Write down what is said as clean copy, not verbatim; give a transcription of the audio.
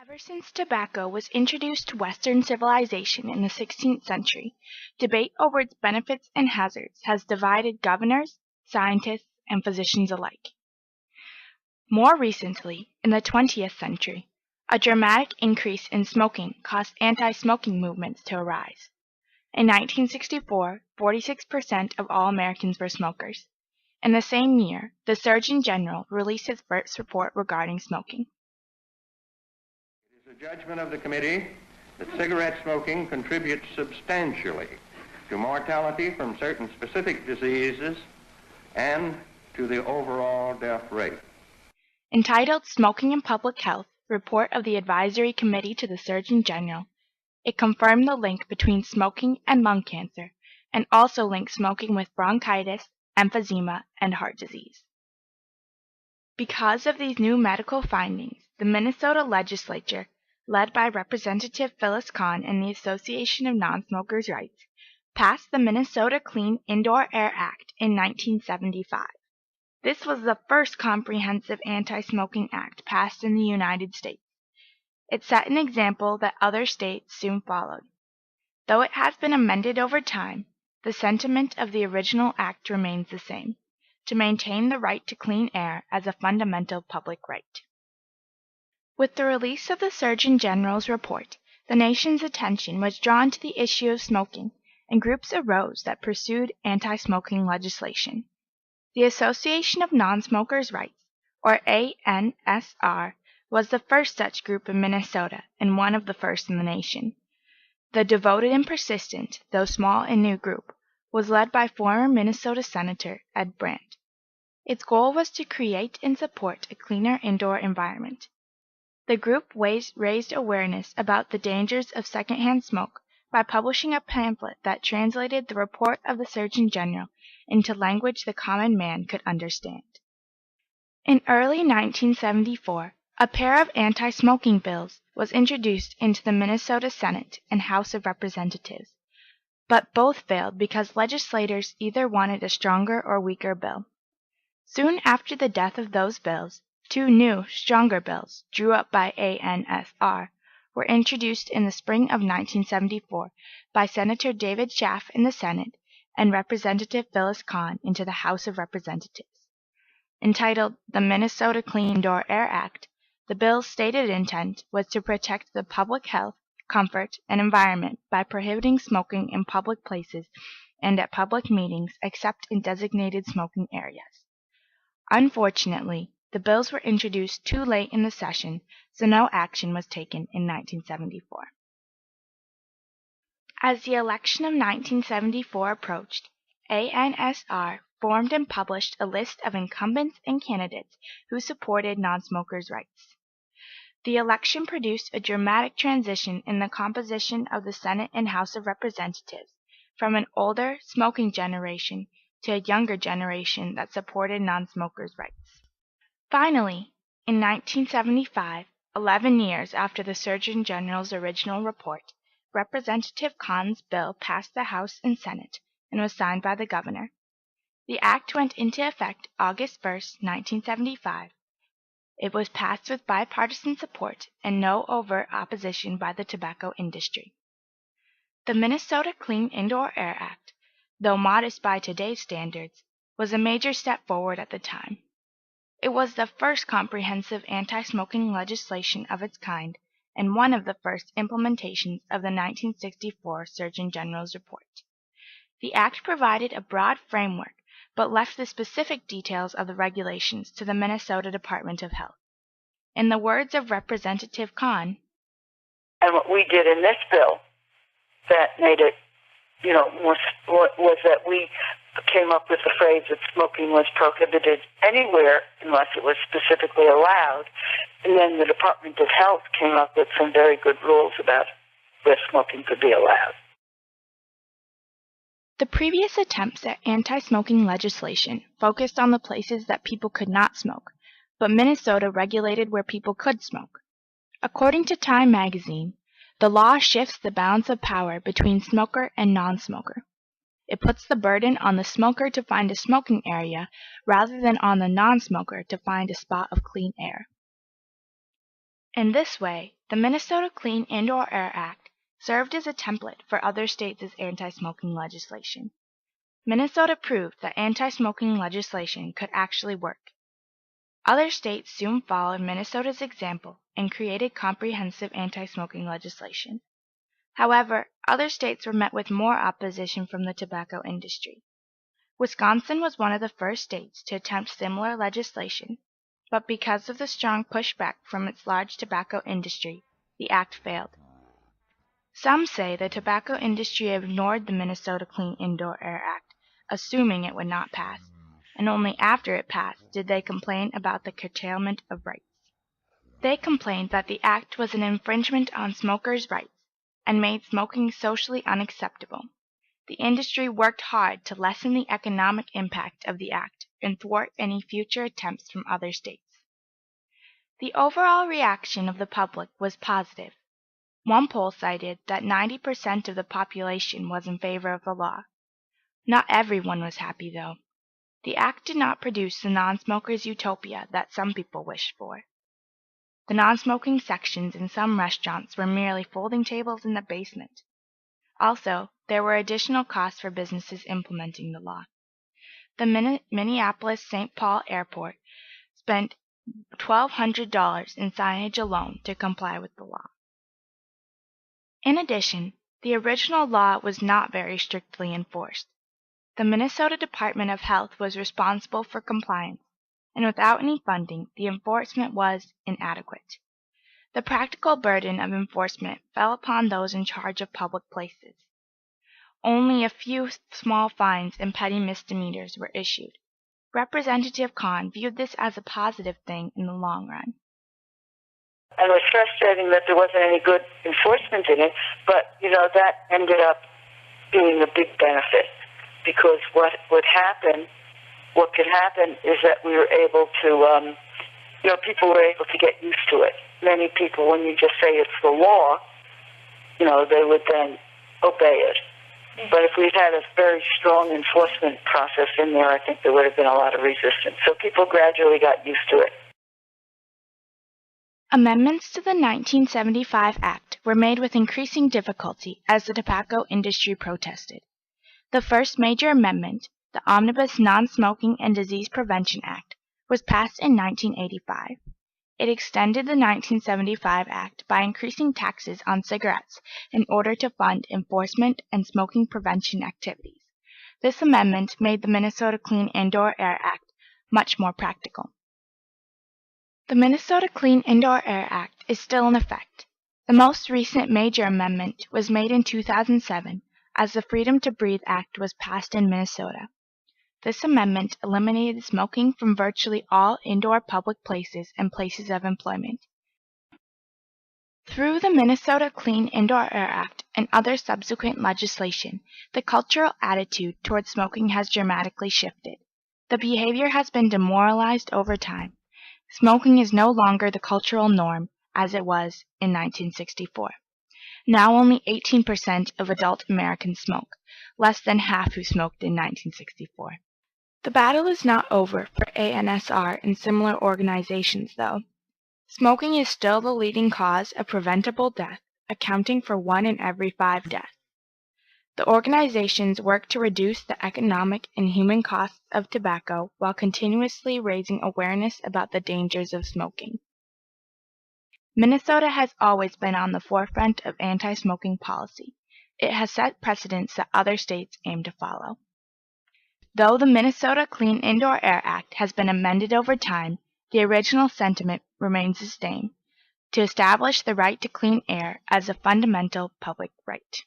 Ever since tobacco was introduced to Western civilization in the 16th century, debate over its benefits and hazards has divided governors, scientists, and physicians alike. More recently, in the 20th century, a dramatic increase in smoking caused anti-smoking movements to arise. In 1964, 46% of all Americans were smokers. In the same year, the Surgeon General released his first report regarding smoking. It is the judgment of the committee that cigarette smoking contributes substantially to mortality from certain specific diseases and to the overall death rate. Entitled Smoking and Public Health, Report of the Advisory Committee to the Surgeon General, it confirmed the link between smoking and lung cancer, and also linked smoking with bronchitis, emphysema, and heart disease. Because of these new medical findings, the Minnesota legislature, led by Representative Phyllis Kahn and the Association of Non-Smokers' Rights, passed the Minnesota Clean Indoor Air Act in 1975. This was the first comprehensive anti-smoking act passed in the United States. It set an example that other states soon followed. Though it has been amended over time, the sentiment of the original act remains the same: to maintain the right to clean air as a fundamental public right. With the release of the Surgeon General's report, the nation's attention was drawn to the issue of smoking, and groups arose that pursued anti-smoking legislation. The Association of Non-Smokers' Rights, or ANSR, was the first such group in Minnesota and one of the first in the nation. The devoted and persistent, though small and new group, was led by former Minnesota Senator Ed Brandt. Its goal was to create and support a cleaner indoor environment. The group raised awareness about the dangers of secondhand smoke by publishing a pamphlet that translated the report of the Surgeon General into language the common man could understand. In early 1974, a pair of anti-smoking bills was introduced into the Minnesota Senate and House of Representatives, but both failed because legislators either wanted a stronger or weaker bill. Soon after the death of those bills, two new, stronger bills, drew up by ANSR, were introduced in the spring of 1974 by Senator David Schaff in the Senate and Representative Phyllis Kahn into the House of Representatives. Entitled the Minnesota Clean Indoor Air Act, the bill's stated intent was to protect the public health, comfort, and environment by prohibiting smoking in public places and at public meetings except in designated smoking areas. Unfortunately, the bills were introduced too late in the session, so no action was taken in 1974. As the election of 1974 approached, ANSR formed and published a list of incumbents and candidates who supported non-smokers' rights. The election produced a dramatic transition in the composition of the Senate and House of Representatives, from an older, smoking generation to a younger generation that supported non-smokers' rights. Finally, in 1975, 11 years after the Surgeon General's original report, Representative Kahn's bill passed the House and Senate and was signed by the governor. The act went into effect August 1, 1975. It was passed with bipartisan support and no overt opposition by the tobacco industry. The Minnesota Clean Indoor Air Act, though modest by today's standards, was a major step forward at the time. It was the first comprehensive anti-smoking legislation of its kind and one of the first implementations of the 1964 Surgeon General's report. The act provided a broad framework but left the specific details of the regulations to the Minnesota Department of Health. In the words of Representative Kahn, and what we did in this bill that made it, was that we came up with the phrase that smoking was prohibited anywhere unless it was specifically allowed. And then the Department of Health came up with some very good rules about where smoking could be allowed. The previous attempts at anti-smoking legislation focused on the places that people could not smoke, but Minnesota regulated where people could smoke. According to Time magazine, the law shifts the balance of power between smoker and non-smoker. It puts the burden on the smoker to find a smoking area rather than on the non-smoker to find a spot of clean air. In this way, The Minnesota Clean Indoor Air Act served as a template for other states' anti-smoking legislation. Minnesota proved that anti-smoking legislation could actually work. Other states soon followed Minnesota's example and created comprehensive anti-smoking legislation. However, other states were met with more opposition from the tobacco industry. Wisconsin was one of the first states to attempt similar legislation, but because of the strong pushback from its large tobacco industry, the act failed. Some say the tobacco industry ignored the Minnesota Clean Indoor Air Act, assuming it would not pass, and only after it passed did they complain about the curtailment of rights. They complained that the act was an infringement on smokers' rights and made smoking socially unacceptable. The industry worked hard to lessen the economic impact of the act and thwart any future attempts from other states. The overall reaction of the public was positive. One poll cited that 90% of the population was in favor of the law. Not everyone was happy, though. The act did not produce the non-smokers' utopia that some people wished for. The non-smoking sections in some restaurants were merely folding tables in the basement. Also, there were additional costs for businesses implementing the law. The Minneapolis-St. Paul Airport spent $1,200 in signage alone to comply with the law. In addition, the original law was not very strictly enforced. The Minnesota Department of Health was responsible for compliance, and without any funding, the enforcement was inadequate. The practical burden of enforcement fell upon those in charge of public places. Only a few small fines and petty misdemeanors were issued. Representative Kahn viewed this as a positive thing in the long run. And it was frustrating that there wasn't any good enforcement in it, but, that ended up being a big benefit, because what could happen is that we were able to, people were able to get used to it. Many people, when you just say it's the law, they would then obey it. But if we'd had a very strong enforcement process in there, I think there would have been a lot of resistance. So people gradually got used to it. Amendments to the 1975 Act were made with increasing difficulty as the tobacco industry protested. The first major amendment, the Omnibus Non-Smoking and Disease Prevention Act, was passed in 1985. It extended the 1975 Act by increasing taxes on cigarettes in order to fund enforcement and smoking prevention activities. This amendment made the Minnesota Clean Indoor Air Act much more practical. The Minnesota Clean Indoor Air Act is still in effect. The most recent major amendment was made in 2007 as the Freedom to Breathe Act was passed in Minnesota. This amendment eliminated smoking from virtually all indoor public places and places of employment. Through the Minnesota Clean Indoor Air Act and other subsequent legislation, the cultural attitude toward smoking has dramatically shifted. The behavior has been demoralized over time. Smoking is no longer the cultural norm as it was in 1964. Now only 18% of adult Americans smoke, less than half who smoked in 1964. The battle is not over for ANSR and similar organizations, though. Smoking is still the leading cause of preventable death, accounting for 1 in every 5 deaths. The organizations work to reduce the economic and human costs of tobacco while continuously raising awareness about the dangers of smoking. Minnesota has always been on the forefront of anti-smoking policy. It has set precedents that other states aim to follow. Though the Minnesota Clean Indoor Air Act has been amended over time, the original sentiment remains the same: to establish the right to clean air as a fundamental public right.